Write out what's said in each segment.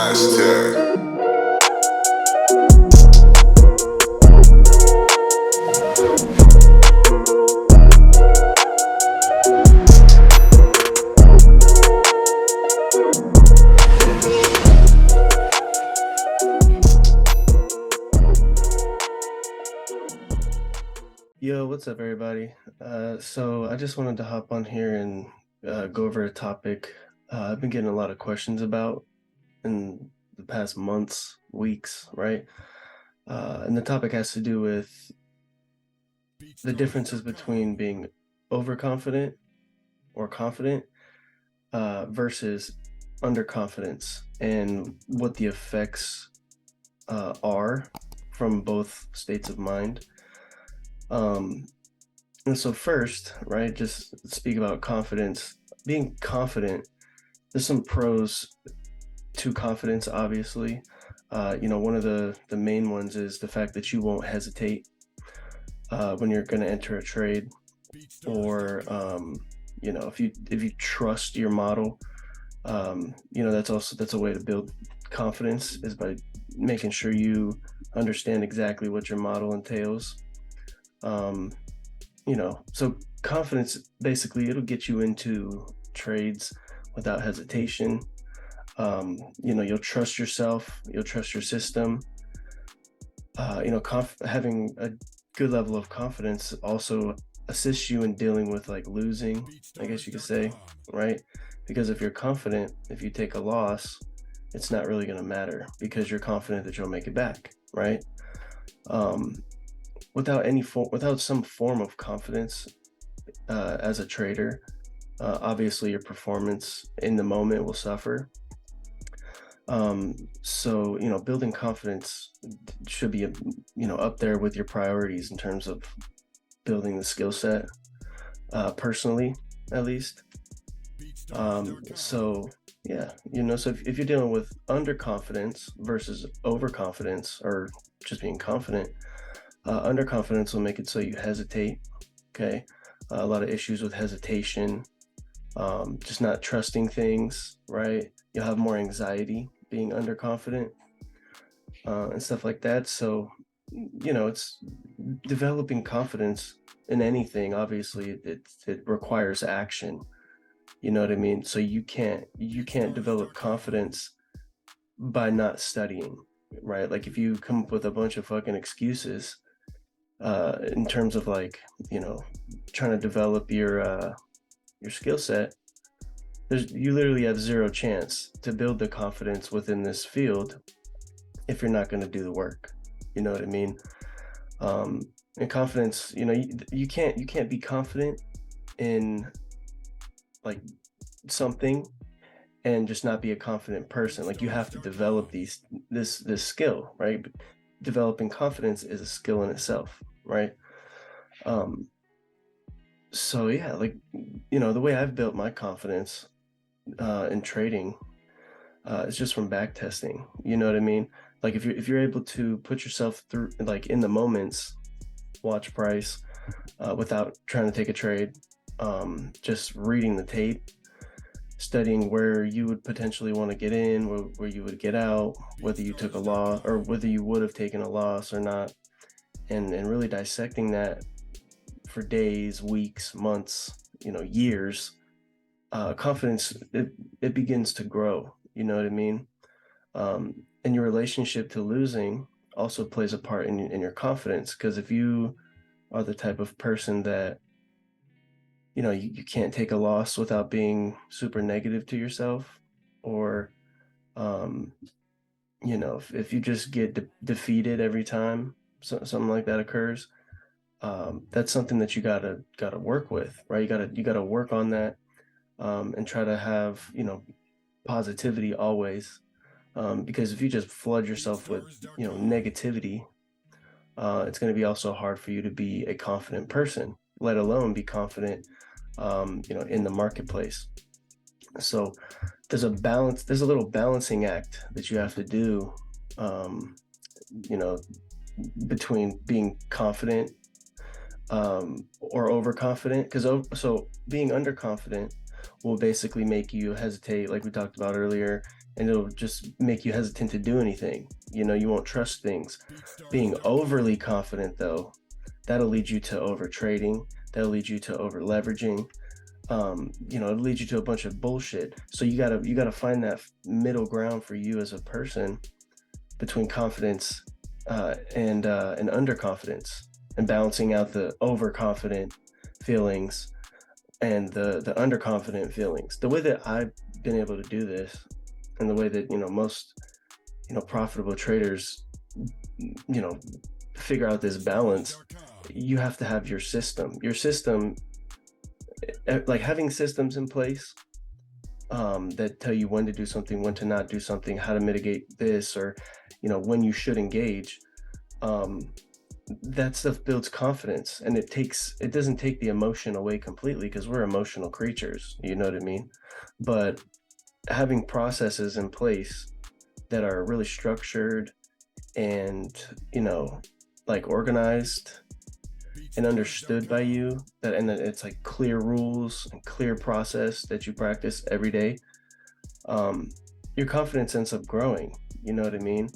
Master. Yo, what's up, everybody? So I just wanted to hop on here and go over a topic I've been getting a lot of questions about in the past months, weeks, right? And the topic has to do with the differences between being overconfident or confident versus underconfidence and what the effects are from both states of mind. And so first, right, just speak about confidence. Being confident, there's some pros to confidence, obviously. One of the main ones is the fact that you won't hesitate when you're going to enter a trade, or if you trust your model. That's a way to build confidence, is by making sure you understand exactly what your model entails. So confidence, basically, it'll get you into trades without hesitation. You'll trust yourself, you'll trust your system. Having a good level of confidence also assists you in dealing with like losing, I guess you could say, right? Because if you're confident, if you take a loss, it's not really going to matter because you're confident that you'll make it back, right? Without some form of confidence as a trader, obviously your performance in the moment will suffer. So building confidence should be up there with your priorities in terms of building the skill set, personally, at least. So yeah, so if you're dealing with underconfidence versus overconfidence, or just being confident, underconfidence will make it so you hesitate. Okay. A lot of issues with hesitation, just not trusting things, right? You'll have more anxiety being underconfident, and stuff like that. So, it's developing confidence in anything. Obviously, it requires action. You know what I mean? So you can't develop confidence by not studying, right? Like if you come up with a bunch of fucking excuses, in terms of like, trying to develop your skill set, you literally have zero chance to build the confidence within this field if you're not going to do the work. You know what I mean? And confidence, you can't be confident in like something and just not be a confident person. Like you have to develop this skill, right? Developing confidence is a skill in itself, right? So yeah, like, the way I've built my confidence in trading is just from back testing. You know what I mean? Like if you're able to put yourself through, like, in the moments, watch price, without trying to take a trade, just reading the tape, studying where you would potentially want to get in, where you would get out, whether you took a loss or whether you would have taken a loss or not, and really dissecting that for days, weeks, months, years. Confidence, it begins to grow. You know what I mean? And your relationship to losing also plays a part in your confidence, because if you are the type of person that you can't take a loss without being super negative to yourself, or um if you just get defeated every time something like that occurs, that's something that you gotta work with, right? You gotta work on that, and try to have positivity always, because if you just flood yourself with negativity, it's going to be also hard for you to be a confident person, let alone be confident in the marketplace. So there's a little balancing act that you have to do, um, you know between being confident, or overconfident, because so being underconfident will basically make you hesitate, like we talked about earlier, and it'll just make you hesitant to do anything. You know, you won't trust things. Being overly confident, though, that'll lead you to over trading. That'll lead you to over leveraging. You know, it'll lead you to a bunch of bullshit. So you gotta find that middle ground for you as a person between confidence and underconfidence, and balancing out the overconfident feelings and the underconfident feelings. The way that I've been able to do this, and the way that most profitable traders figure out this balance, you have to have your system, like having systems in place that tell you when to do something, when to not do something, how to mitigate this, or when you should engage. That stuff builds confidence, and it doesn't take the emotion away completely, because we're emotional creatures, you know what I mean? But having processes in place that are really structured and like organized and understood by you, and that it's like clear rules and clear process that you practice every day, your confidence ends up growing, you know what I mean?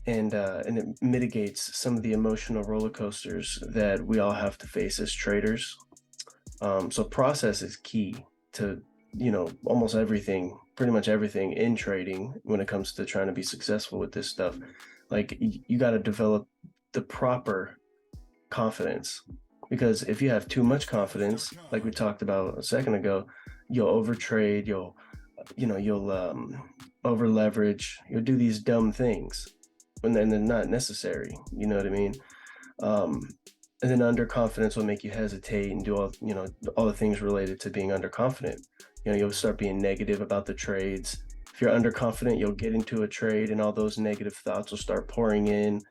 And it mitigates some of the emotional roller coasters that we all have to face as traders. So process is key to almost everything, pretty much everything in trading when it comes to trying to be successful with this stuff. Like you got to develop the proper confidence, because if you have too much confidence, like we talked about a second ago, you'll overtrade, you'll over leverage, you'll do these dumb things when they're not necessary, you know what I mean? And then underconfidence will make you hesitate and do all the things related to being underconfident. You'll start being negative about the trades. If you're underconfident, you'll get into a trade and all those negative thoughts will start pouring in,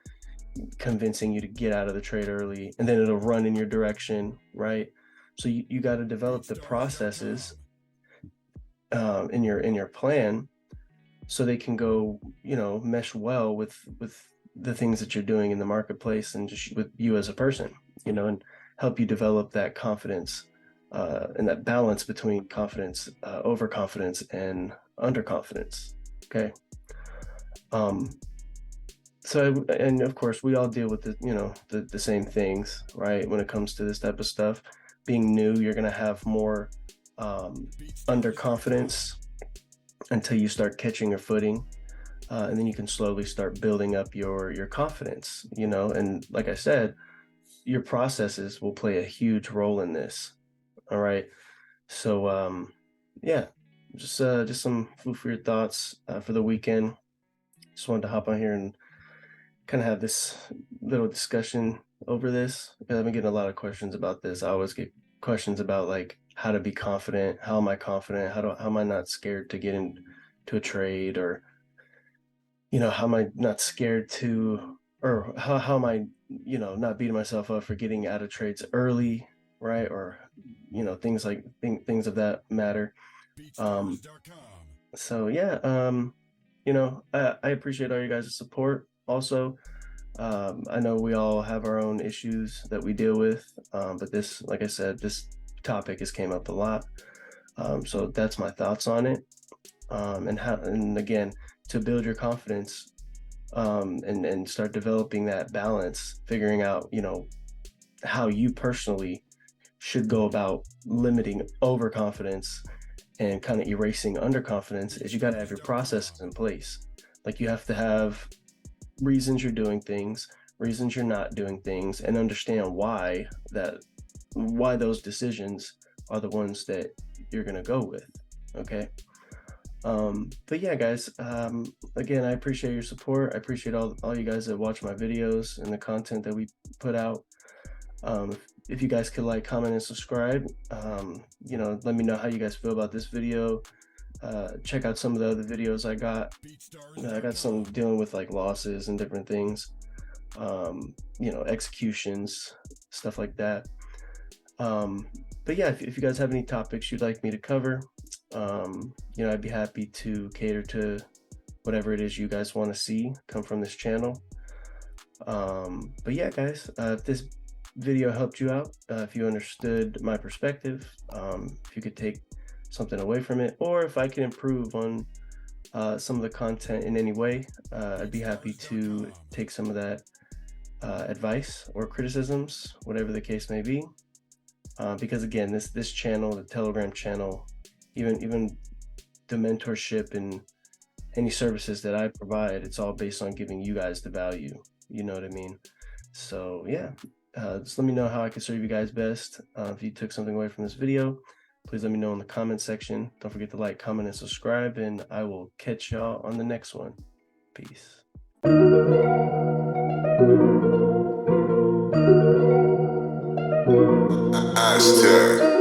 convincing you to get out of the trade early, and then it'll run in your direction, right? So you got to develop the processes in your plan, so they can go mesh well with the things that you're doing in the marketplace, and just with you as a person, and help you develop that confidence and that balance between confidence, overconfidence, and underconfidence. Okay. So, and of course, we all deal with the same things, right? When it comes to this type of stuff, being new, you're gonna have more underconfidence until you start catching your footing, and then you can slowly start building up your confidence. And like I said, your processes will play a huge role in this. All right. So yeah, just some food for your thoughts for the weekend. Just wanted to hop on here and kind of have this little discussion over this, because I've been getting a lot of questions about this. I always get questions about like how to be confident. How am I confident? How am I not scared to get into a trade? Or how am I not scared to, or how am I not beating myself up for getting out of trades early, right? Or things of that matter. um so yeah, I appreciate all you guys' support also. I know we all have our own issues that we deal with, but this, like I said, this topic has came up a lot. So that's my thoughts on it. And again, to build your confidence, and start developing that balance, figuring out how you personally should go about limiting overconfidence and kind of erasing underconfidence, is you got to have your processes in place. Like you have to have reasons you're doing things, reasons you're not doing things, and understand why those decisions are the ones that you're going to go with. Okay. But yeah, guys, again, I appreciate your support. I appreciate all you guys that watch my videos and the content that we put out. If you guys could like, comment, and subscribe, let me know how you guys feel about this video. Check out some of the other videos I got. I got some dealing with like losses and different things, executions, stuff like that. But yeah, if you guys have any topics you'd like me to cover, I'd be happy to cater to whatever it is you guys want to see come from this channel. But yeah, guys, if this video helped you out, if you understood my perspective, if you could take something away from it, or if I can improve on some of the content in any way, I'd be happy to take some of that advice or criticisms, whatever the case may be. Because again, this channel, the Telegram channel, even the mentorship and any services that I provide, it's all based on giving you guys the value. You know what I mean? So yeah, just let me know how I can serve you guys best. If you took something away from this video, please let me know in the comment section. Don't forget to like, comment, and subscribe, and I will catch y'all on the next one. Peace. Aztec.